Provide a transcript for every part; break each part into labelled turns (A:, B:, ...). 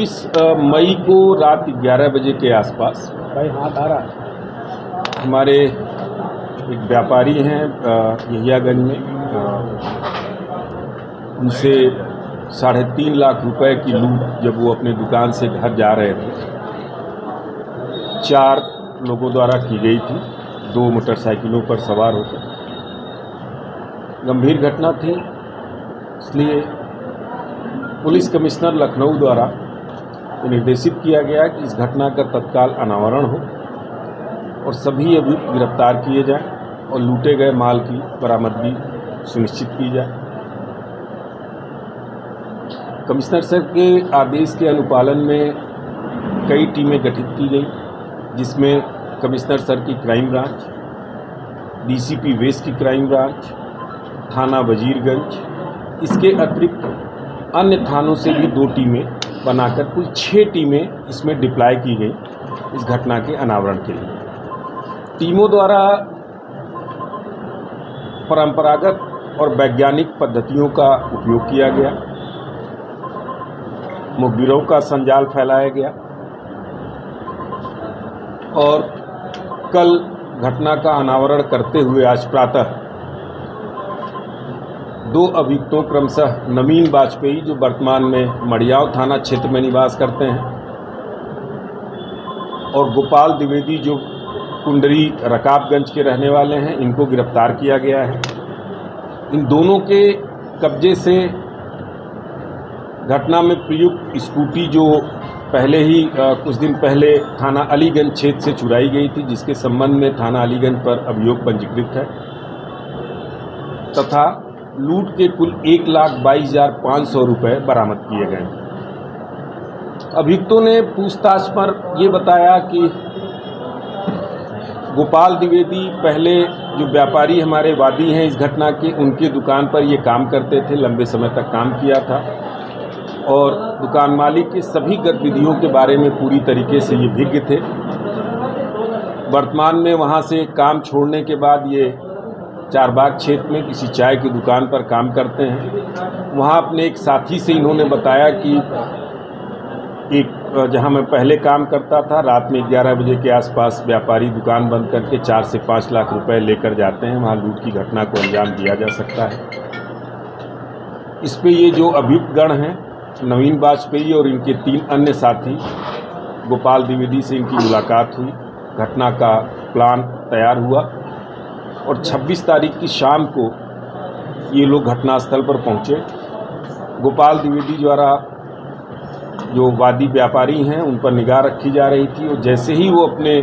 A: 26 मई को रात 11 बजे के आसपास हमारे एक व्यापारी हैं यहियागंज में, उनसे 3.5 लाख रुपए की लूट जब वो अपने दुकान से घर जा रहे थे 4 लोगों द्वारा की गई थी, 2 मोटरसाइकिलों पर सवार होकर। गंभीर घटना थी, इसलिए पुलिस कमिश्नर लखनऊ द्वारा निर्देशित किया गया कि इस घटना का तत्काल अनावरण हो और सभी अभियुक्त गिरफ्तार किए जाएं और लूटे गए माल की बरामदगी सुनिश्चित की जाए। कमिश्नर सर के आदेश के अनुपालन में कई टीमें गठित की गई, जिसमें कमिश्नर सर की क्राइम ब्रांच, डीसीपी वेस्ट की क्राइम ब्रांच, थाना वजीरगंज, इसके अतिरिक्त अन्य थानों से भी 2 टीमें बनाकर कुल 6 टीमें इसमें डिप्लॉय की गई इस घटना के अनावरण के लिए। टीमों द्वारा परंपरागत और वैज्ञानिक पद्धतियों का उपयोग किया गया, मुखबिरों का संजाल फैलाया गया और कल घटना का अनावरण करते हुए आज प्रातः 2 अभियुक्तों क्रमशः नवीन वाजपेयी, जो वर्तमान में मड़ियाव थाना क्षेत्र में निवास करते हैं, और गोपाल द्विवेदी, जो कुंडरी रकाबगंज के रहने वाले हैं, इनको गिरफ्तार किया गया है। इन दोनों के कब्जे से घटना में प्रयुक्त स्कूटी, जो पहले ही कुछ दिन पहले थाना अलीगंज क्षेत्र से चुराई गई थी, जिसके संबंध में थाना अलीगंज पर अभियोग पंजीकृत है, तथा लूट के कुल 1,22,500 रुपये बरामद किए गए। अभियुक्तों ने पूछताछ पर ये बताया कि गोपाल द्विवेदी पहले जो व्यापारी हमारे वादी हैं इस घटना के, उनके दुकान पर ये काम करते थे, लंबे समय तक काम किया था और दुकान मालिक की सभी गतिविधियों के बारे में पूरी तरीके से ये विज्ञ थे। वर्तमान में वहाँ से काम छोड़ने के बाद ये चारबाग क्षेत्र में किसी चाय की दुकान पर काम करते हैं। वहाँ अपने एक साथी से इन्होंने बताया कि जहाँ मैं पहले काम करता था, रात में 11 बजे के आसपास व्यापारी दुकान बंद करके 4 से 5 लाख रुपए लेकर जाते हैं, वहाँ लूट की घटना को अंजाम दिया जा सकता है। इस पे ये जो अभियुक्त गण हैं, नवीन वाजपेयी और इनके 3 अन्य साथी, गोपाल द्विवेदी से इनकी मुलाकात हुई, घटना का प्लान तैयार हुआ और 26 तारीख की शाम को ये लोग घटनास्थल पर पहुँचे। गोपाल द्विवेदी द्वारा जो वादी व्यापारी हैं उन पर निगाह रखी जा रही थी और जैसे ही वो अपने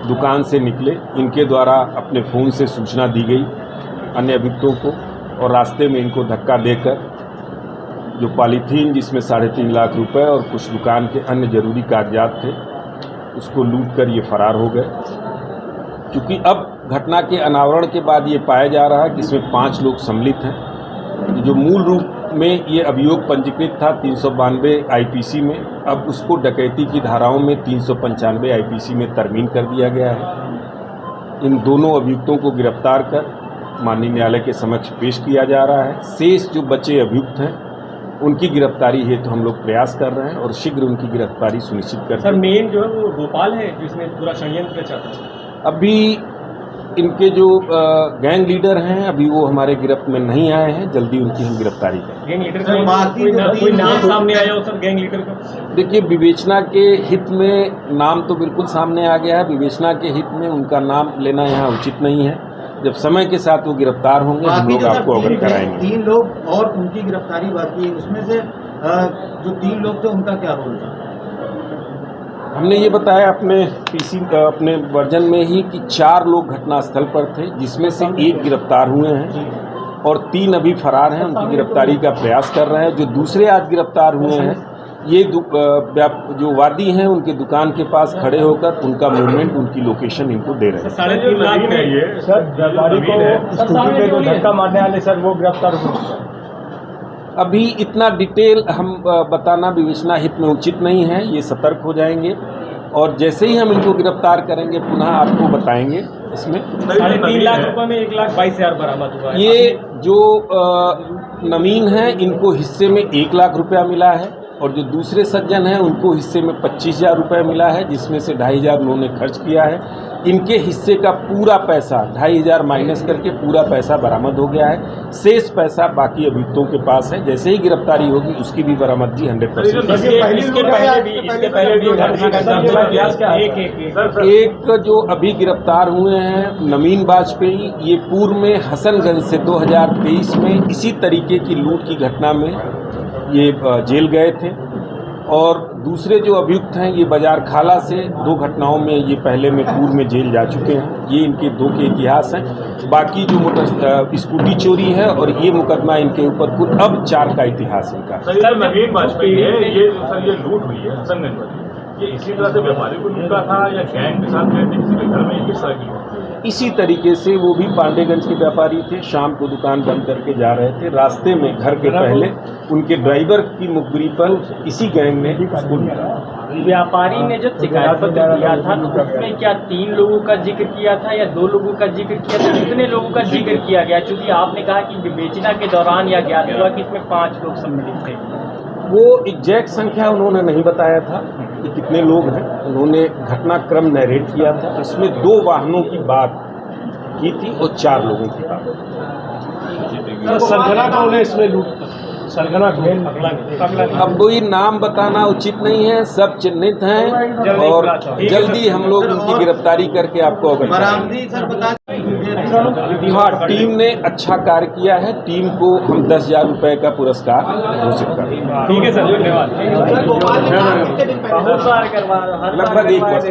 A: दुकान से निकले, इनके द्वारा अपने फ़ोन से सूचना दी गई अन्य अभियुक्तों को और रास्ते में इनको धक्का देकर जो पॉलीथीन जिसमें 3.5 लाख रुपए और कुछ दुकान के अन्य जरूरी कागजात थे, उसको लूट कर ये फरार हो गए। क्योंकि अब घटना के अनावरण के बाद ये पाया जा रहा है कि इसमें 5 लोग सम्मिलित हैं। जो मूल रूप में ये अभियोग पंजीकृत था 392 आईपीसी में, अब उसको डकैती की धाराओं में 395 आईपीसी में तरमीम कर दिया गया है। इन दोनों अभियुक्तों को गिरफ्तार कर माननीय न्यायालय के समक्ष पेश किया जा रहा है। शेष जो बचे अभियुक्त हैं उनकी गिरफ्तारी हेतु हम लोग प्रयास कर रहे हैं और शीघ्र उनकी गिरफ्तारी सुनिश्चित कर।
B: सर, मेन जो है वो गोपाल है जिसने पूरा षड्यंत्र रचा था।
A: अभी इनके जो गैंग लीडर हैं अभी वो हमारे गिरफ्त में नहीं आए हैं, जल्दी उनकी हम गिरफ्तारी करें।
B: गैंग लीडर कोई नाम सामने आया हो सर गैंग लीडर का?
A: देखिए, विवेचना के हित में नाम तो बिल्कुल सामने आ गया है। विवेचना के हित में उनका नाम लेना यहाँ उचित नहीं है। जब समय के साथ वो गिरफ्तार होंगे हम लोग आपको अवगत कराएंगे।
C: 3 लोग और उनकी गिरफ्तारी बाकी है, उसमें से जो 3 लोग थे उनका क्या रोल था?
A: हमने ये बताया अपने वर्जन में ही कि 4 लोग घटनास्थल पर थे, जिसमें से 1 गिरफ्तार हुए हैं और 3 अभी फरार हैं। उनकी गिरफ्तारी का प्रयास कर रहे हैं। जो दूसरे आज गिरफ्तार हुए हैं ये जो वादी हैं उनके दुकान के पास खड़े होकर उनका मूवमेंट, उनकी लोकेशन इनको दे रहे हैं।
B: 3.5 लाख में ये
D: सर व्यापारी को स्कूटी पे जो धक्का मारने वाले सर वो गिरफ्तार हुए।
A: अभी इतना डिटेल हम बताना विवेचना हित में उचित नहीं है, ये सतर्क हो जाएंगे और जैसे ही हम इनको गिरफ्तार करेंगे पुनः आपको बताएंगे। इसमें
B: 3.5 लाख रुपए में 1,22,000 बरामद हुआ है।
A: ये जो नवीन है इनको हिस्से में 1 लाख रुपया मिला है और जो दूसरे सज्जन हैं उनको हिस्से में 25,000 रुपये मिला है, जिसमें से 2,500 उन्होंने खर्च किया है। इनके हिस्से का पूरा पैसा 2,500 माइनस करके पूरा पैसा बरामद हो गया है। शेष पैसा बाकी अभियुक्तों के पास है, जैसे ही गिरफ्तारी होगी उसकी भी बरामदगी 100%। एक जो अभी गिरफ्तार हुए हैं नवीन वाजपेयी, ये पूर्व में हसनगंज से 2023 में इसी तरीके की लूट की घटना में ये जेल गए थे। और दूसरे जो अभियुक्त हैं ये बाजार खाला से 2 घटनाओं में ये पहले में पूर्व में जेल जा चुके हैं। ये इनके 2 के इतिहास हैं। बाकी जो मोटर स्कूटी चोरी है और ये मुकदमा इनके ऊपर कुल अब 4 का इतिहास इनका।
E: सर नवीन वाजपेयी है ये लूट हुई है हसनगंज में, ये इसी तरह से व्यापारी को लूटा था या गैंग के साथ गए थे किसी के घर में, किस तरह की?
A: इसी तरीके से वो भी पांडेगंज के व्यापारी थे, शाम को दुकान बंद करके जा रहे थे, रास्ते में घर के पहले उनके ड्राइवर की मुखबिरी पर इसी गैंग ने उसको लूटा।
F: व्यापारी ने जब शिकायत पत्र दिया था तो उसमें क्या 3 लोगों का जिक्र किया था या 2 लोगों का जिक्र किया था? कितने लोगों का जिक्र किया गया? चूंकि आपने कहा कि विवेचना के दौरान या ज्ञात हुआ कि इसमें 5 लोग सम्मिलित थे।
A: वो एग्जैक्ट संख्या उन्होंने नहीं बताया था कि कितने लोग हैं। उन्होंने घटनाक्रम नरेट किया था, इसमें 2 वाहनों की बात की थी और 4 लोगों की बात।
D: सरगना कौन है इसमें लूट? सरगना
A: अब कोई नाम बताना उचित नहीं है, सब चिन्हित हैं और जल्दी हम लोग उनकी गिरफ्तारी करके आपको अवगत
C: बरामदी सर बता
A: हाँ, टीम ने अच्छा कार्य किया है। टीम को हम 10,000 रुपये का पुरस्कार घोषित कर रहे हैं।
B: ठीक है सर, धन्यवाद।
F: बहुत बार करवा
A: लगभग 1 वर्ष।